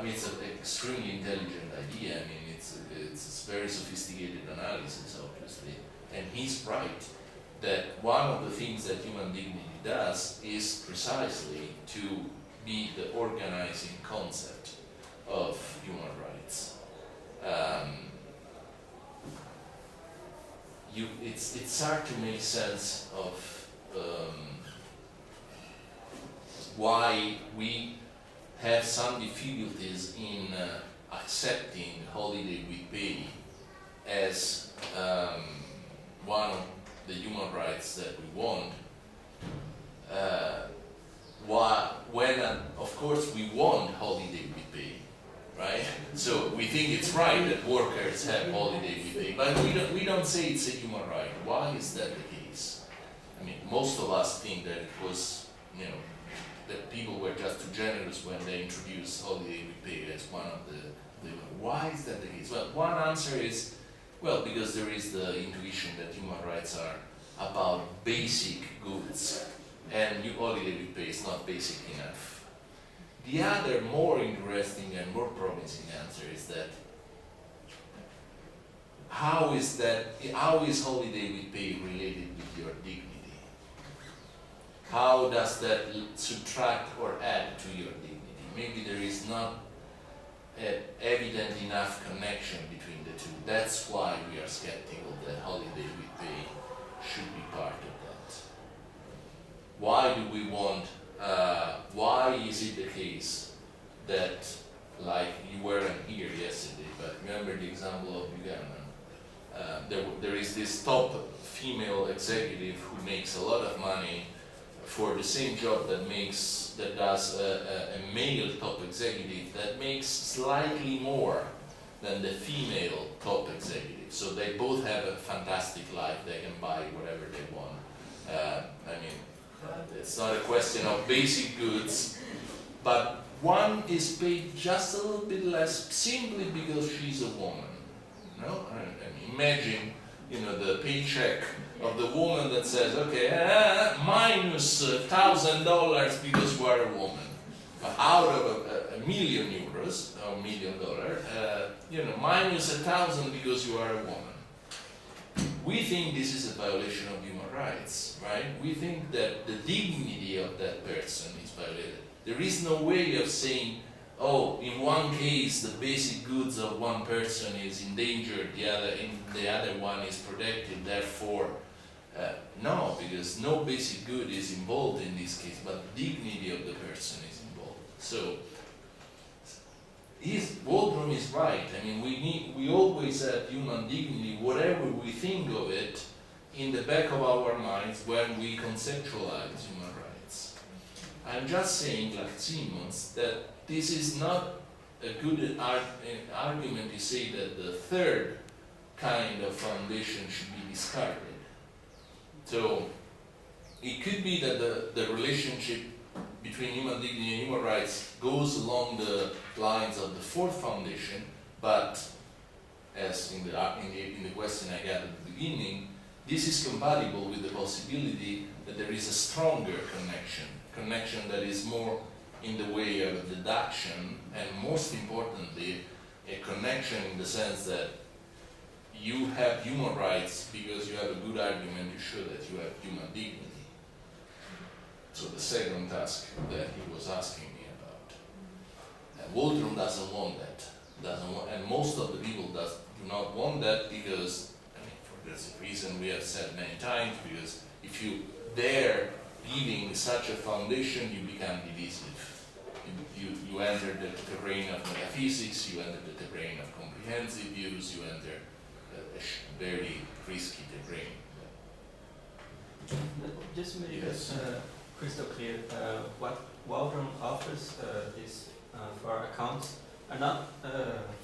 mean, it's an extremely intelligent idea. I mean, it's very sophisticated analysis, obviously, and he's right that one of the things that human dignity does is precisely to be the organizing concept of human rights. It's hard to make sense of why we have some difficulties in accepting holiday with pay as one of the human rights that we want, when of course we want holiday with pay, right? So we think it's right that workers have holiday with pay, but we don't say it's a human right. Why is that the case? I mean, most of us think that it was, that people were just too generous when they introduced holiday with pay as one of the why is that the case? Well, one answer is, well, because there is the intuition that human rights are about basic goods, and holiday with pay is not basic enough. The other more interesting and more promising answer is that how is holiday with pay related with your dignity? How does that subtract or add to your dignity? Maybe there is not an evident enough connection between the two. That's why we are skeptical that holiday with pay should be part of that. Why do we want, why is it the case that, like you weren't here yesterday, but remember the example of Uganda, there is this top female executive who makes a lot of money for the same job that does a male top executive that makes slightly more than the female top executive. So they both have a fantastic life. They can buy whatever they want. I mean, it's not a question of basic goods, but one is paid just a little bit less simply because she's a woman. No? I mean, imagine, the paycheck of the woman that says, okay, minus $1,000 because you are a woman. Out of a million euros, or $1 million, minus 1,000 because you are a woman. We think this is a violation of human rights, right? We think that the dignity of that person is violated. There is no way of saying, oh, in one case the basic goods of one person is endangered, the other one is protected, therefore, no, because no basic good is involved in this case, but the dignity of the person is involved. So, Waldron is right. I mean, we always have human dignity, whatever we think of it, in the back of our minds when we conceptualize human rights. I'm just saying, like Simmons, that this is not a good argument to say that the third kind of foundation should be discarded. So it could be that the relationship between human dignity and human rights goes along the lines of the fourth foundation, but as in the question I got at the beginning, this is compatible with the possibility that there is a stronger connection that is more in the way of deduction, and most importantly, a connection in the sense that you have human rights because you have a good argument to show that you have human dignity. So the second task that he was asking me about. And Waldron doesn't want that. And most of the people do not want that because, for this reason we have said many times, because if you dare giving such a foundation, you become divisive. You enter the terrain of metaphysics, you enter the terrain of comprehensive views, you enter a very risky terrain. Just to make it crystal clear, what Waldron offers is for accounts are not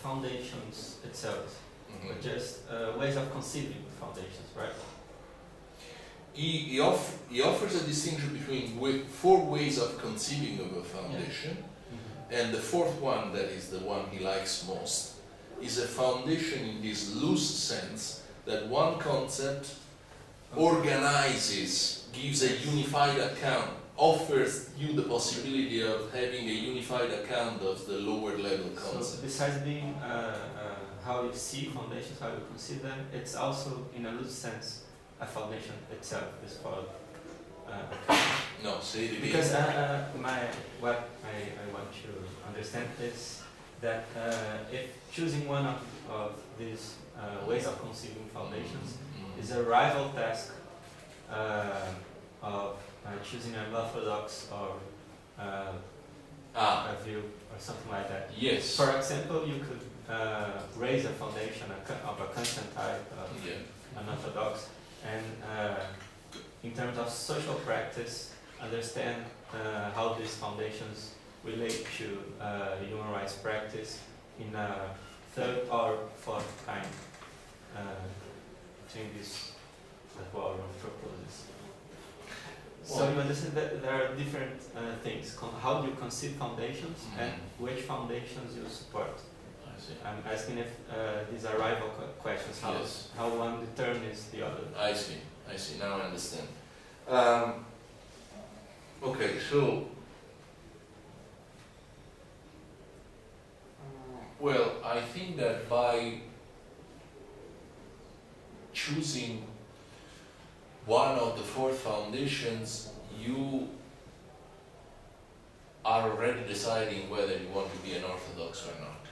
foundations itself, but just ways of conceiving foundations, right? He offers a distinction between 4 ways of conceiving of a foundation, and the fourth one, that is the one he likes most, is a foundation in this loose sense that one concept organizes, gives a unified account offers you the possibility of having a unified account of the lower level So concepts. besides being how you see foundations, how you conceive them, it's also in a loose sense a foundation itself is called. No, say it again. Because what I want to understand is that if choosing one of these ways of conceiving foundations is a rival task of choosing an orthodox or a view or something like that. Yes. For example, you could raise a foundation of a constant type of an orthodox, and in terms of social practice, understand how these foundations relate to human rights practice in a third or fourth kind. Changes that Waldron proposes. So you understand that there are different things. How do you conceive foundations and which foundations you support? I see. I'm asking if these are rival questions. How one determines the other. I see. Now I understand. Okay, so well, I think that by choosing one of the four foundations, you are already deciding whether you want to be an orthodox or not.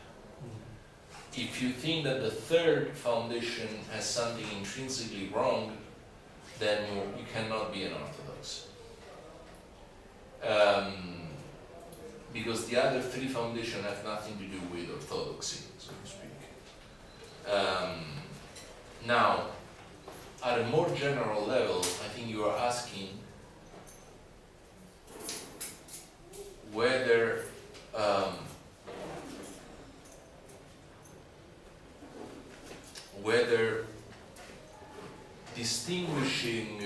If you think that the third foundation has something intrinsically wrong, then you cannot be an orthodox. Because the other three foundations have nothing to do with orthodoxy, so to speak. Now, at a more general level, I think you are asking whether distinguishing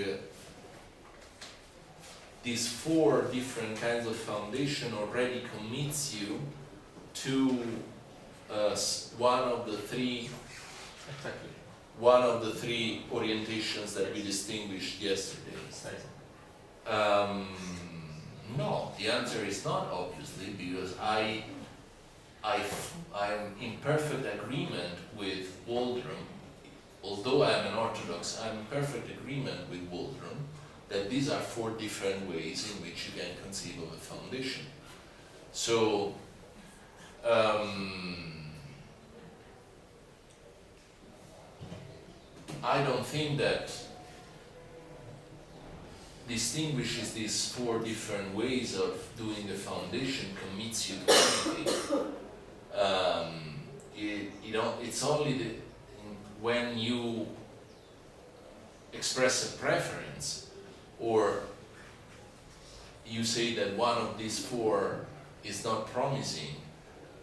these four different kinds of foundation already commits you to one of the three orientations that we distinguished yesterday. No, the answer is not, obviously, because I'm in perfect agreement with Waldron. Although I am an Orthodox, I'm in perfect agreement with Waldron that these are four different ways in which you can conceive of a foundation. So, I don't think that distinguishes these four different ways of doing a foundation commits you to anything. It's only when you express a preference, or you say that one of these four is not promising,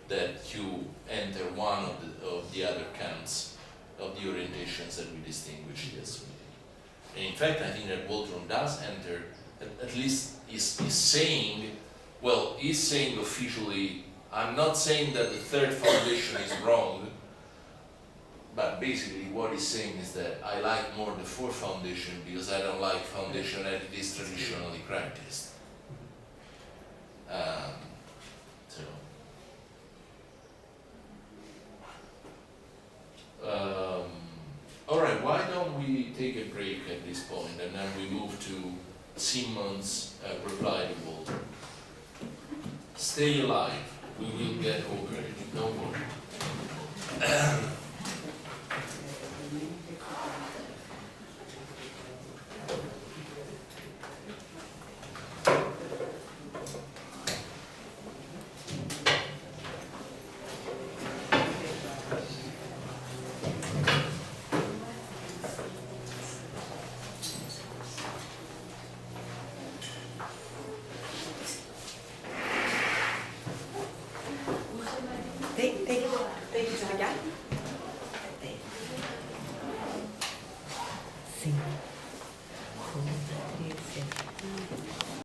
that you enter one of the other camps of the orientations that we distinguished yesterday. And in fact, I think that Waldron does enter, at least is saying officially, I'm not saying that the third foundation is wrong, but basically what he's saying is that I like more the fourth foundation because I don't like foundation as it is traditionally practiced. Alright, why don't we take a break at this point and then we move to Simon's reply to Walter. Stay alive, we will get over it, don't worry. Thank you, John.